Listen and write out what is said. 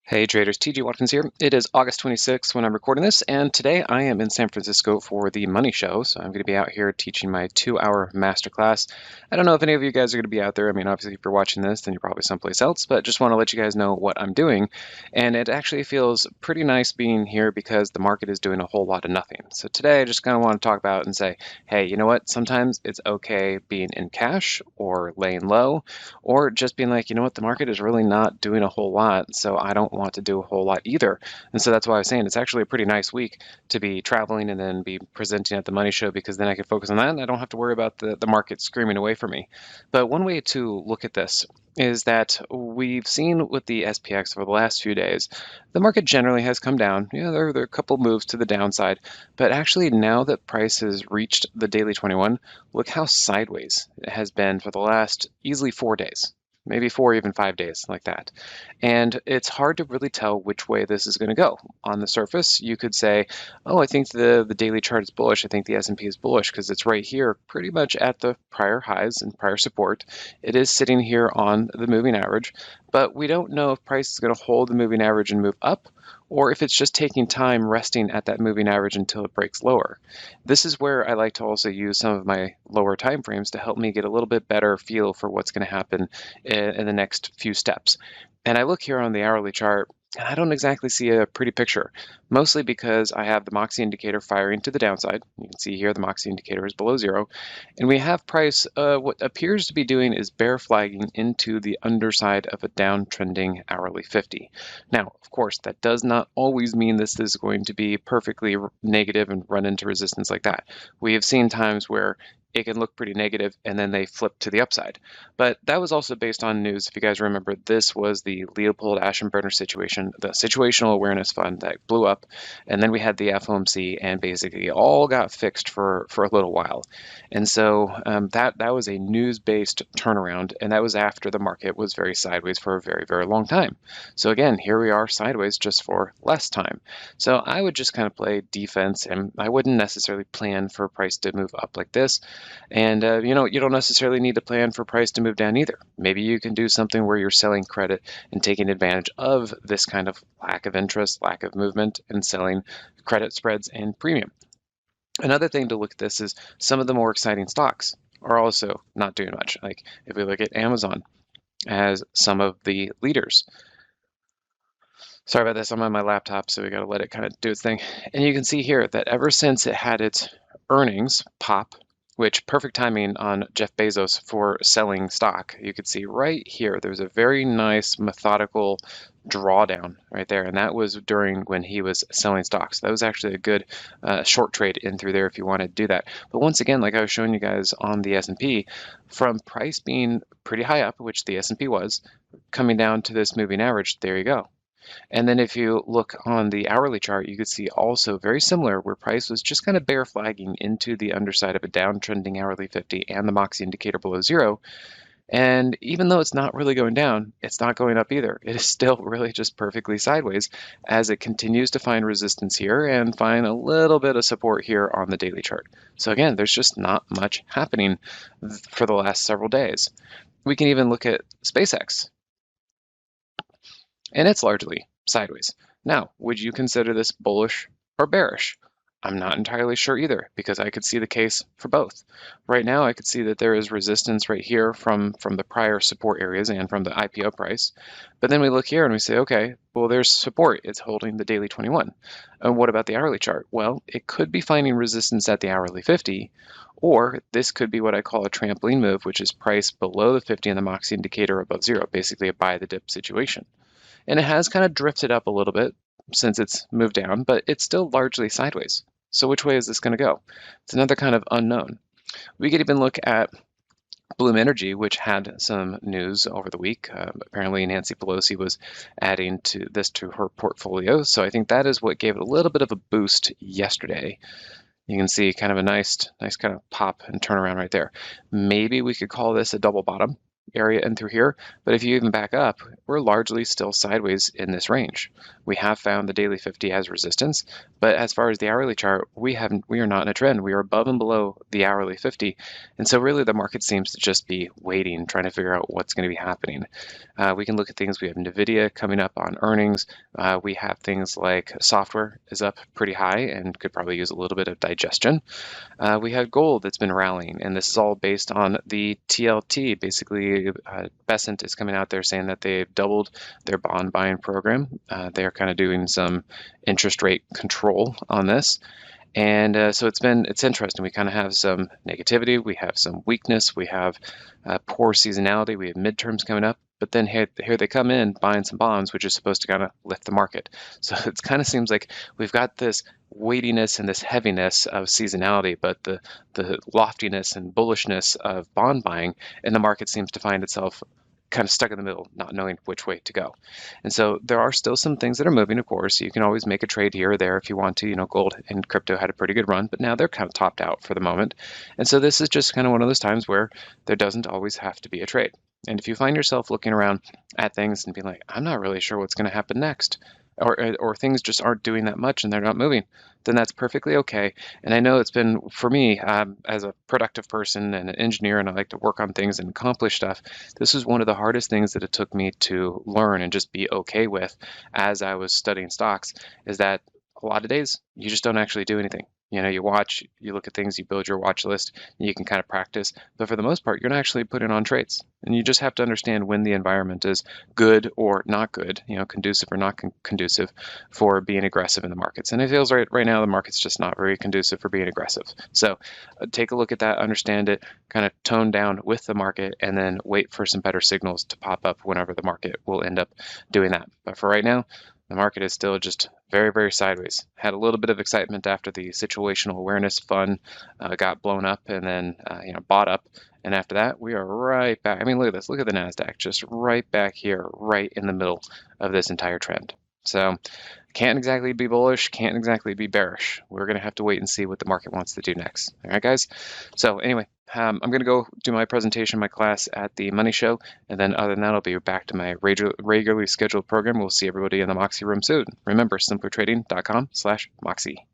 Hey traders, TG Watkins here. It is August 26th when I'm recording this, and today I am in San Francisco for the Money Show. So I'm going to be out here teaching my 2-hour masterclass. I don't know if any of you guys are going to be out there. I mean, obviously, if you're watching this, then you're probably someplace else, but just want to let you guys know what I'm doing. And it actually feels pretty nice being here because the market is doing a whole lot of nothing. So today I just kind of want to talk about and say, hey, you know what? Sometimes it's okay being in cash or laying low, or just being like, you know what? The market is really not doing a whole lot, so I don't want to do a whole lot either. And so that's why I was saying it's actually a pretty nice week to be traveling and then be presenting at the Money Show, because then I can focus on that and I don't have to worry about the market screaming away from me. But one way to look at this is that we've seen with the SPX over the last few days, the market generally has come down. Yeah, there are a couple moves to the downside, but actually now that price has reached the daily 21, look how sideways it has been for the last easily 4 days. Maybe 4, even 5 days, like that. And it's hard to really tell which way this is going to go. On the surface, you could say, oh, I think the daily chart is bullish. I think the S&P is bullish because it's right here pretty much at the prior highs and prior support. It is sitting here on the moving average, but we don't know if price is going to hold the moving average and move up, or if it's just taking time resting at that moving average until it breaks lower. This is where I like to also use some of my lower time frames to help me get a little bit better feel for what's going to happen in the next few steps. And I look here on the hourly chart, and I don't exactly see a pretty picture, mostly because I have the Moxie Indicator firing to the downside. You can see here the Moxie Indicator is below zero. And we have price, what appears to be doing is bear flagging into the underside of a downtrending hourly 50. Now, of course, that does not always mean this is going to be perfectly negative and run into resistance like that. We have seen times where it can look pretty negative and then they flip to the upside. But that was also based on news. If you guys remember, this was the Leopold Aschenbrenner situation, the Situational Awareness Fund that blew up. And then we had the FOMC, and basically all got fixed for a little while. And so that was a news-based turnaround, and that was after the market was very sideways for a very, very long time. So again, here we are sideways just for less time. So I would just kind of play defense, and I wouldn't necessarily plan for price to move up like this. And you don't necessarily need to plan for price to move down either. Maybe you can do something where you're selling credit and taking advantage of this kind of lack of interest, lack of movement, and selling credit spreads and premium. Another thing to look at this is some of the more exciting stocks are also not doing much. Like if we look at Amazon as some of the leaders. Sorry about this, I'm on my laptop, so we got to let it kind of do its thing. And you can see here that ever since it had its earnings pop, which perfect timing on Jeff Bezos for selling stock. You could see right here, there's a very nice methodical drawdown right there. And that was during when he was selling stocks. That was actually a good short trade in through there if you want to do that. But once again, like I was showing you guys on the S&P, from price being pretty high up, which the S&P was, coming down to this moving average, there you go. And then if you look on the hourly chart, you could see also very similar where price was just kind of bear flagging into the underside of a downtrending hourly 50 and the Moxie Indicator below zero. And even though it's not really going down, it's not going up either. It is still really just perfectly sideways as it continues to find resistance here and find a little bit of support here on the daily chart. So again, there's just not much happening for the last several days. We can even look at SpaceX, and it's largely sideways. Now, would you consider this bullish or bearish? I'm not entirely sure either, because I could see the case for both. Right now, I could see that there is resistance right here from the prior support areas and from the IPO price. But then we look here and we say, okay, well, there's support. It's holding the daily 21. And what about the hourly chart? Well, it could be finding resistance at the hourly 50, or this could be what I call a trampoline move, which is price below the 50 and the Moxie Indicator above zero, basically a buy the dip situation. And it has kind of drifted up a little bit since it's moved down, but it's still largely sideways. So which way is this going to go? It's another kind of unknown. We could even look at Bloom Energy, which had some news over the week. Apparently Nancy Pelosi was adding to this to her portfolio. So I think that is what gave it a little bit of a boost yesterday. You can see kind of a nice kind of pop and turnaround right there. Maybe we could call this a double bottom. area in through here, but if you even back up, we're largely still sideways in this range. We have found the daily 50 as resistance, but as far as the hourly chart, we are not in a trend. We are above and below the hourly 50, and so really the market seems to just be waiting, trying to figure out what's going to be happening. We can look at things. We have Nvidia coming up on earnings. We have things like software is up pretty high and could probably use a little bit of digestion. We have gold that's been rallying, and this is all based on the TLT. Basically, Besant is coming out there saying that they've doubled their bond buying program. They are kind of doing some interest rate control on this. And so it's interesting. We kind of have some negativity, we have some weakness, we have poor seasonality, we have midterms coming up, but then here they come in buying some bonds, which is supposed to kind of lift the market. So it kind of seems like we've got this weightiness and this heaviness of seasonality, but the loftiness and bullishness of bond buying, and the market seems to find itself kind of stuck in the middle, not knowing which way to go. And so there are still some things that are moving, of course. You can always make a trade here or there if you want to. Gold and crypto had a pretty good run, but now they're kind of topped out for the moment. And so this is just kind of one of those times where there doesn't always have to be a trade. And if you find yourself looking around at things and being like, I'm not really sure what's going to happen next, or things just aren't doing that much and they're not moving, then that's perfectly okay. And I know it's been, for me, as a productive person and an engineer, and I like to work on things and accomplish stuff, this is one of the hardest things that it took me to learn and just be okay with as I was studying stocks, is that a lot of days you just don't actually do anything. You watch, you look at things, you build your watch list, and you can kind of practice. But for the most part, you're not actually putting on trades. And you just have to understand when the environment is good or not good, conducive or not conducive for being aggressive in the markets. And it feels right now the market's just not very conducive for being aggressive. So take a look at that, understand it, kind of tone down with the market, and then wait for some better signals to pop up whenever the market will end up doing that. But for right now, the market is still just very, very sideways. Had a little bit of excitement after the situational awareness fund got blown up and then bought up. And after that, we are right back. I mean, look at this. Look at the NASDAQ, just right back here, right in the middle of this entire trend. So can't exactly be bullish, can't exactly be bearish. We're going to have to wait and see what the market wants to do next. All right, guys? So anyway, I'm going to go do my presentation, my class at the Money Show, and then other than that, I'll be back to my regularly scheduled program. We'll see everybody in the Moxie room soon. Remember, simplytrading.com/Moxie.